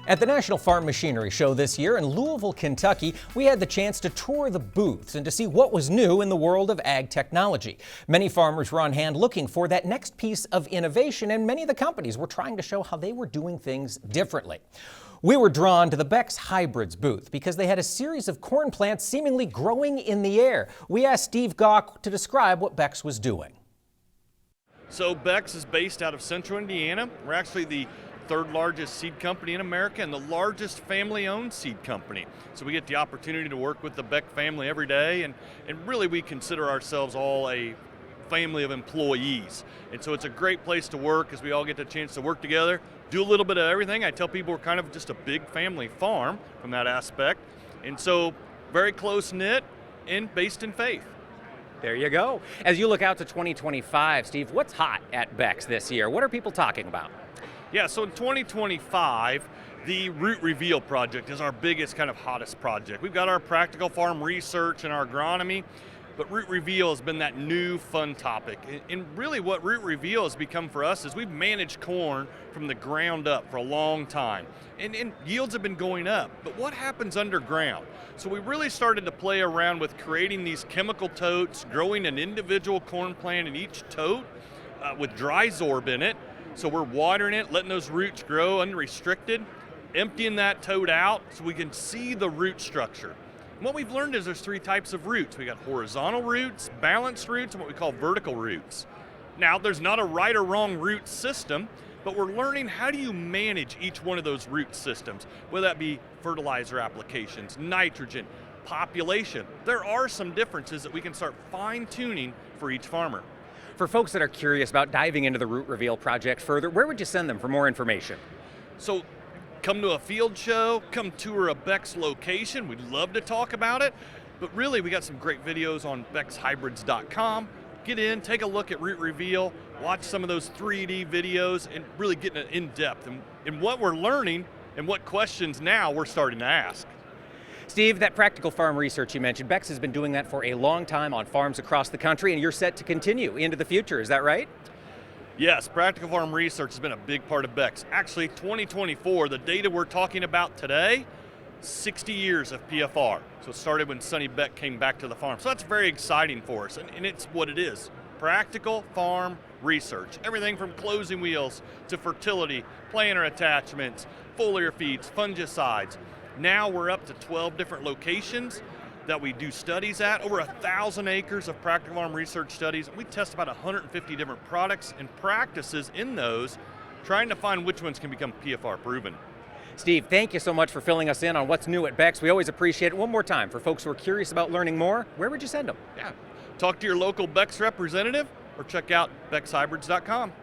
At the National Farm Machinery Show this year in Louisville, Kentucky, we had the chance to tour the booths and to see what was new in the world of ag technology. Many farmers were on hand looking for that next piece of innovation, and many of the companies were trying to show how they were doing things differently. We were drawn to the Beck's Hybrids booth because they had a series of corn plants seemingly growing in the air. We asked Steve GAUCK to describe what Beck's was doing. So Beck's is based out of central Indiana. We're actually the third largest seed company in America and the largest family-owned seed company. So we get the opportunity to work with the Beck family every day, and really we consider ourselves all a family of employees. And so it's a great place to work as we all get the chance to work together, do a little bit of everything. I tell people we're kind of just a big family farm from that aspect. And so very close-knit and based in faith. There you go. As you look out to 2025, Steve, what's hot at Beck's this year? What are people talking about? Yeah, so in 2025, the Root Reveal project is our biggest, kind of hottest project. We've got our practical farm research and our agronomy, but Root Reveal has been that new fun topic. And really what Root Reveal has become for us is we've managed corn from the ground up for a long time. And yields have been going up, but what happens underground? So we really started to play around with creating these chemical totes, growing an individual corn plant in each tote with dry zorb in it. So we're watering it, letting those roots grow unrestricted, emptying that tote out so we can see the root structure. And what we've learned is there's three types of roots. We got horizontal roots, balanced roots, and what we call vertical roots. Now, there's not a right or wrong root system, but we're learning how do you manage each one of those root systems, whether that be fertilizer applications, nitrogen, population. There are some differences that we can start fine-tuning for each farmer. For folks that are curious about diving into the Root Reveal project further, where would you send them for more information? So come to a field show, come tour a Beck's location. We'd love to talk about it, but really we got some great videos on beckshybrids.com. Get in, take a look at Root Reveal, watch some of those 3D videos, and really get in depth in what we're learning and what questions now we're starting to ask. Steve, that practical farm research you mentioned, Beck's has been doing that for a long time on farms across the country, and you're set to continue into the future, is that right? Yes, practical farm research has been a big part of Beck's. Actually, 2024, the data we're talking about today, 60 years of PFR. So it started when Sonny Beck came back to the farm. So that's very exciting for us, and it's what it is. Practical farm research. Everything from closing wheels to fertility, planter attachments, foliar feeds, fungicides. Now we're up to 12 different locations that we do studies at, over 1,000 acres of practical farm research studies. We test about 150 different products and practices in those, trying to find which ones can become PFR proven. Steve, thank you so much for filling us in on what's new at Beck's. We always appreciate it. One more time, for folks who are curious about learning more, where would you send them? Yeah, talk to your local Beck's representative or check out beckshybrids.com.